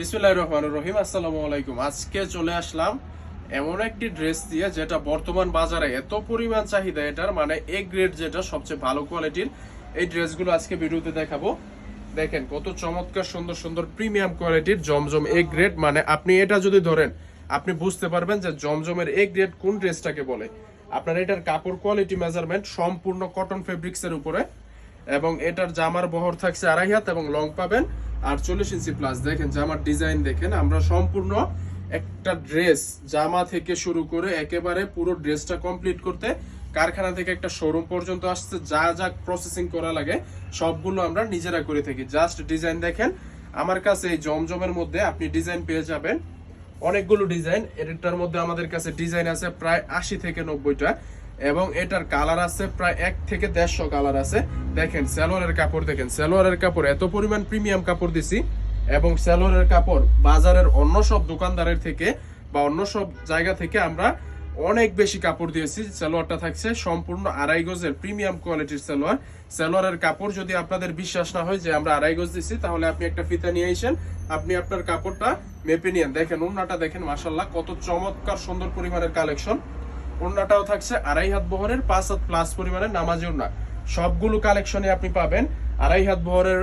বিসমিল্লাহির রহমানির রহিম। আসসালামু আলাইকুম। আজকে চলে আসলাম এমন একটি ড্রেস দিয়ে যেটা বর্তমান বাজারে এত পরিমাণ চাহিদা, এটার মানে এ গ্রেড, যেটা সবচেয়ে ভালো কোয়ালিটির এই ড্রেসগুলো আজকে ভিডিওতে দেখাবো। দেখেন কত চমৎকার সুন্দর সুন্দর প্রিমিয়াম কোয়ালিটির জমজম এ গ্রেড। মানে আপনি এটা যদি ধরেন আপনি বুঝতে পারবেন যে জমজমের এ গ্রেড কোন ড্রেসটাকে বলে। আপনার এটার কাপড় কোয়ালিটি মেজারমেন্ট সম্পূর্ণ কটন ফেব্রিক্স এর উপরে, এবং এটার জামার বহর থাকছে 2.5 হাত এবং লং পাবেন 48 ইঞ্চি প্লাস। দেখেন জামার ডিজাইন দেখেন, আমরা সম্পূর্ণ একটা ড্রেস জামা থেকে শুরু করে একেবারে পুরো ড্রেসটা কমপ্লিট করতে কারখানা থেকে একটা শোরুম পর্যন্ত আসছে, যা যা প্রসেসিং করা লাগে সবগুলো আমরা নিজেরা করে থাকি। জাস্ট ডিজাইন দেখেন, আমার কাছে এই জমজমের মধ্যে আপনি ডিজাইন পেয়ে যাবেন অনেকগুলো ডিজাইন। এটার মধ্যে আমাদের কাছে ডিজাইন আছে প্রায় 80 থেকে 90টা, এবং এটার কালার আছে প্রায় 1 থেকে 150 কালার আছে। দেখেন সালোয়ারের কাপড় দেখেন, সালোয়ারের কাপড় এত পরিমাণ প্রিমিয়াম কাপড় দিছি, এবং সালোয়ারের কাপড় বাজারের অন্য সব দোকানদারের থেকে বা অন্য সব জায়গা থেকে আমরা অনেক বেশি কাপড় দিয়েছি। সালোয়ারটা থাকছে সম্পূর্ণ 2.5 গজের প্রিমিয়াম কোয়ালিটির সালোয়ার। সালোয়ারের কাপড় যদি আপনাদের বিশ্বাস না হয় যে আমরা 2.5 গজ দিছি, তাহলে আপনি একটা ফিতা নিয়ে আসেন, আপনি আপনার কাপড়টা মেপে নিয়েন। দেখেন ওড়নাটা দেখেন, মাশাআল্লাহ কত চমৎকার সুন্দর পরিমাণের কালেকশন। ওড়নাটাও থাকছে 2.5 হাত বহরের 5 হাত প্লাস পরিমাণের নামাজি ওড়না। সবগুলো কালেকশনে আপনি পাবেন 2.5 হাত বহরের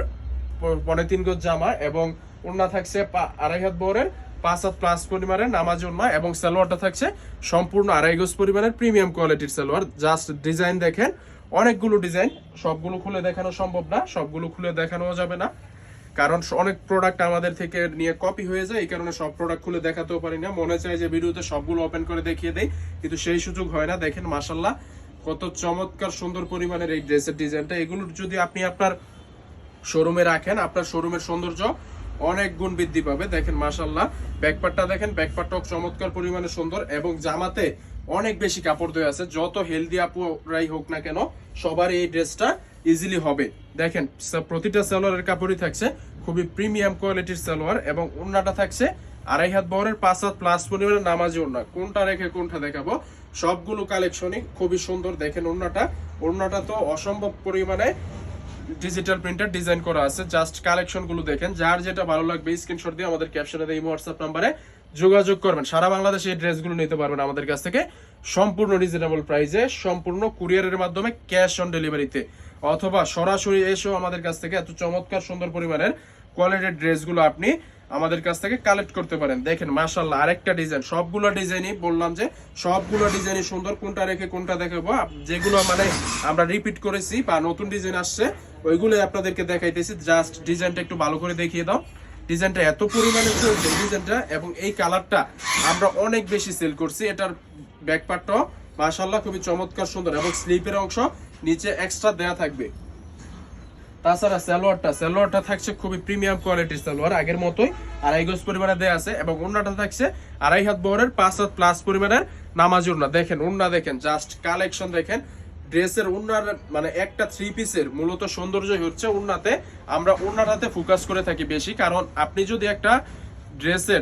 3.5 গজ জামা, এবং ওড়না থাকছে 2.5 হাত বহরের 5 হাত প্লাস পরিমাণের নামাজি ওড়না, এবং সালোয়ারটা থাকছে সম্পূর্ণ 2.5 গজ পরিমাণের প্রিমিয়াম কোয়ালিটির সালোয়ার। জাস্ট ডিজাইন দেখেন, অনেকগুলো ডিজাইন, সবগুলো খুলে দেখানো সম্ভব না, সবগুলো খুলে দেখানো যাবে না, কারণ অনেক প্রোডাক্ট আমাদের থেকে নিয়ে কপি হয়ে যায়। এই কারণে সব প্রোডাক্ট খুলে দেখাতেও পারি না। মনে চায় যে ভিডিওতে সবগুলো ওপেন করে দেখিয়ে দেই, কিন্তু সেই সুযোগ হয় না। দেখেন মাশাআল্লাহ কত চমৎকার সুন্দর পরিমাণের এই ড্রেসের ডিজাইনটা। এগুলো যদি আপনি আপনার শোরুমে রাখেন, আপনার শোরুমের সৌন্দর্য অনেক গুণ বৃদ্ধি পাবে। দেখেন মাশাআল্লাহ ব্যাকপার্টটা দেখেন, ব্যাকপার্টটাও চমৎকার পরিমাণে সুন্দর, এবং জামাতে অনেক বেশি কাপড় দেওয়া আছে। যত হেলদি আপুরাই হোক না কেন, সবার এই ড্রেসটা ইজিলি হবে। দেখেন প্রতিটা সালোয়ারের কাপড়ই থাকছে খুবই প্রিমিয়াম কোয়ালিটির সালোয়ার, এবং ওড়নাটা থাকছে 2.5 হাত বহরের 5 হাত প্লাস পরিমাণের নামাজি ওড়না। কোনটা রেখে কোনটা দেখাবো, সবগুলো কালেকশনই খুবই সুন্দর। দেখেন ওড়নাটা তো অসম্ভব পরিমাণে ডিজিটাল প্রিন্টার ডিজাইন করা আছে। জাস্ট কালেকশন গুলো দেখেন, যার যেটা ভালো লাগবে স্ক্রিনশট দিয়ে আমাদের ক্যাপশনে দিয়ে হোয়াটসঅ্যাপ নাম্বারে যোগাযোগ করবেন। সারা বাংলাদেশে এই ড্রেসগুলো নিতে পারবেন আমাদের কাছ থেকে সম্পূর্ণ রিজনেবল প্রাইসে, সম্পূর্ণ কুরিয়ারের মাধ্যমে ক্যাশ অন ডেলিভারিতে, অথবা সরাসরি এসেও আমাদের কাছ থেকে এত চমৎকার সুন্দর পরিমাণের কোয়ালিটির ড্রেসগুলো আপনি আমাদের কাছ থেকে কালেক্ট করতে পারেন। দেখেন মাশাআল্লাহ আরেকটা ডিজাইন, সবগুলো ডিজাইনই বললাম যে সবগুলো ডিজাইনই সুন্দর। কোনটা রেখে কোনটা দেখাবো, যেগুলো মানে আমরা রিপিট করেছি বা নতুন ডিজাইন আসছে ওইগুলোই আপনাদেরকে দেখাইতেছি। জাস্ট ডিজাইনটা একটু ভালো করে দেখিয়ে দাও। ডিজাইনটা এত পরিমাণে চলছে ডিজাইনটা, এবং এই কালারটা আমরা অনেক বেশি সেল করছি। এটার ব্যাকপার্টটাও মাশাআল্লাহ খুবই চমৎকার সুন্দর, এবং স্লিপের অংশ নিচে এক্সট্রা দেয়া থাকবে। তাছাড়া সালোয়ারটা থাকছে খুবই প্রিমিয়াম কোয়ালিটির সালোয়ার, আগের মতোই 2.5 গজ পরিমাণে দেয়া আছে, এবং ওড়নাটা থাকছে 2.5 হাত বহরের 5 হাত প্লাস পরিমাণের নামাজি ওড়না। দেখেন ওড়না দেখেন, জাস্ট কালেকশন দেখেন। ড্রেসের ওড়নার মানে একটা 3 পিসের মূলত সৌন্দর্য হচ্ছে ওড়নাতে। আমরা ওড়নাটাতে ফোকাস করে থাকি বেশি, কারণ আপনি যদি একটা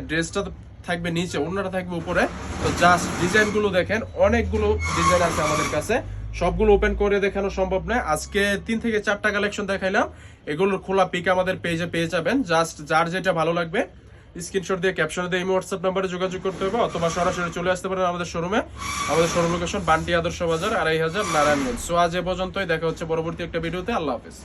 ড্রেসটা থাকবে নিচে, ওড়নাটা থাকবে উপরে, তো জাস্ট ডিজাইনগুলো দেখেন, অনেকগুলো ডিজাইন আছে আমাদের কাছে, সবগুলো ওপেন করে দেখানো সম্ভব নয়। আজকে 3 থেকে 4টা কালেকশন দেখাইলাম, এগুলোর খোলা পিক আমাদের পেজে পেয়ে যাবেন। জাস্ট যার যেটা ভালো লাগবে স্ক্রিনশট দিয়ে ক্যাপশনে দিয়ে হোয়াটসঅ্যাপ নাম্বারে যোগাযোগ করতে হবে, অথবা সরাসরি চলে আসতে পারেন আমাদের শোরুমে। আমাদের শোরুম লোকেশন বান্টি আদর্শ বাজার, 2500 নারায়ণগঞ্জ। সো আজ এ পর্যন্তই, দেখা হচ্ছে পরবর্তী একটা ভিডিওতে। আল্লাহ হাফেজ।